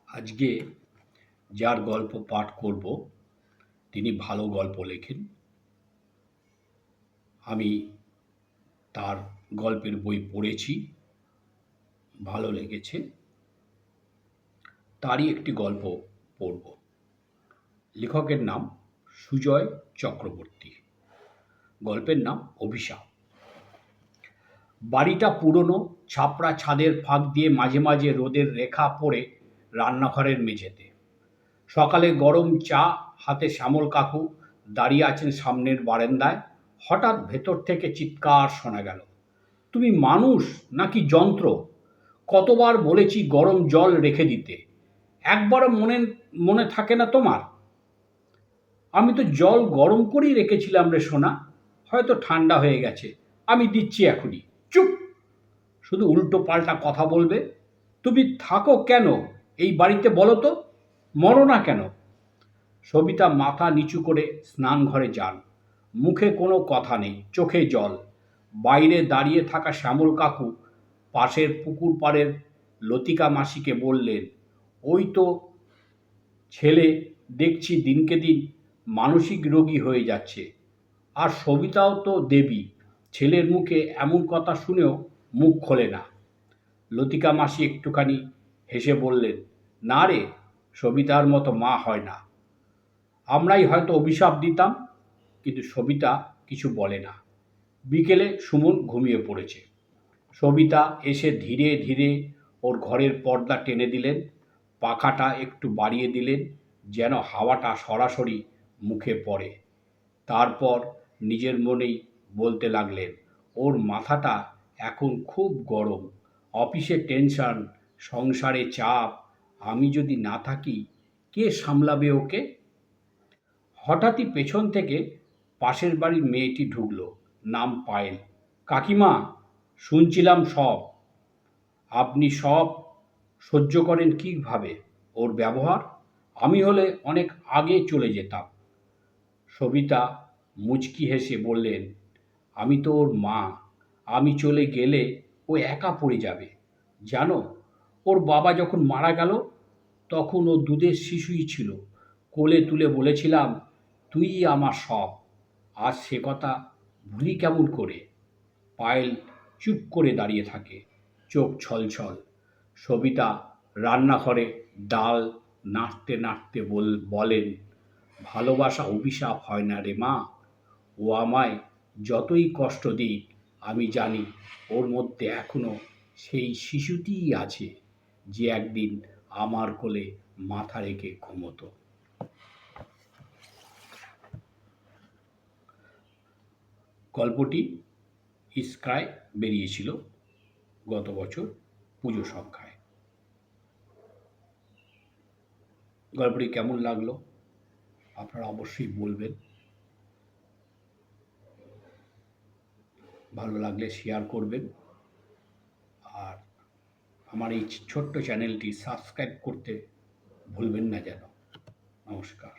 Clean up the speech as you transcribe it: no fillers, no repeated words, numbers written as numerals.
আজকে যার গল্প পাঠ করব তিনি ভালো গল্প লেখেন। আমি তার গল্পের বই পড়েছি, ভালো লেগেছে। তারই একটি গল্প পড়ব। লেখকের নাম সুজয় চক্রবর্তী। গল্পের নাম অভিশাপ। বাড়িটা পুরনো, ছাপড়া ছাদের ফাঁক দিয়ে মাঝে মাঝে রোদের রেখা পড়ে রান্নাঘরের মেঝেতে। সকালে গরম চা হাতে শ্যামল কাকু দাঁড়িয়ে আছেন সামনের বারান্দায়। হঠাৎ ভেতর থেকে চিৎকার শোনা গেল, তুমি মানুষ নাকি যন্ত্র? কতবার বলেছি গরম জল রেখে দিতে, একবারও মনে থাকে না তোমার? আমি তো জল গরম করেই রেখেছিলাম রে সোনা, হয়তো ঠান্ডা হয়ে গেছে, আমি দিচ্ছি এখনই। চুপ! শুধু উল্টো পাল্টা কথা বলবে। তুমি থাকো কেন এই বাড়িতে বলো তো? মরো না কেন? সবিতা মাথা নিচু করে স্নান ঘরে যান। মুখে কোনো কথা নেই, চোখে জল। বাইরে দাঁড়িয়ে থাকা শ্যামল কাকু পাশের পুকুর পাড়ের লতিকা মাসিকে বললেন, ওই তো ছেলে দেখছি দিনকে দিন মানসিক রোগী হয়ে যাচ্ছে। আর সবিতাও তো দেবী, ছেলের মুখে এমন কথা শুনেও মুখ খোলে না। লতিকা মাসি একটুখানি হেসে বললেন, না রে, সবিতার মতো মা হয় না। আমরাই হয়তো অভিশাপ দিতাম। কিন্তু সবিতা কিছু বলে না। বিকেলে সুমন ঘুমিয়ে পড়েছে। সবিতা এসে ধীরে ধীরে ওর ঘরের পর্দা টেনে দিলেন, পাখাটা একটু বাড়িয়ে দিলেন যেন হাওয়াটা সরাসরি মুখে পড়ে। তারপর নিজের মনেই বলতে লাগলেন, ওর মাথাটা এখন খুব গরম, অফিসে টেনশন, সংসারে চাপ, আমি যদি না থাকি কে সামলাবে ওকে? হঠাৎই পেছন থেকে পাশের বাড়ির মেয়েটি ঢুকলো, নাম পায়েল। কাকিমা, শুনছিলাম সব। আপনি সব সহ্য করেন কীভাবে ওর ব্যবহার? আমি হলে অনেক আগে চলে যেতাম। সবিতা মুচকি হেসে বললেন, আমি তো ওর মা, আমি চলে গেলে ও একা পড়ে যাবে। জানো, ওর বাবা যখন মারা গেল তখন ও দুধের শিশুই ছিল। কোলে তুলে বলেছিলাম, তুই আমার সব। আজ সে কথা ভুলি কেমন করে? পায়েল চুপ করে দাঁড়িয়ে থাকে, চোখ ছলছল। সবিতা রান্নাঘরে ডাল নাড়তে নাড়তে বলেন, ভালোবাসা অভিশাপ হয় না রে মা। ও আমায় যতই কষ্ট দিক, আমি জানি ওর মধ্যে এখনো সেই শিশুটিই আছে যে একদিন আমার কোলে মাথা রেখে ঘুমোতো। গল্পটি ইস্কায় বেরিয়েছিল গত বছর পুজো সংখ্যায়। গল্পটি কেমন লাগলো আপনারা অবশ্যই বলবেন। ভালো লাগলে শেয়ার করবেন। আর আমার এই ছোট্ট চ্যানেলটি সাবস্ক্রাইব করতে ভুলবেন না যেন। নমস্কার।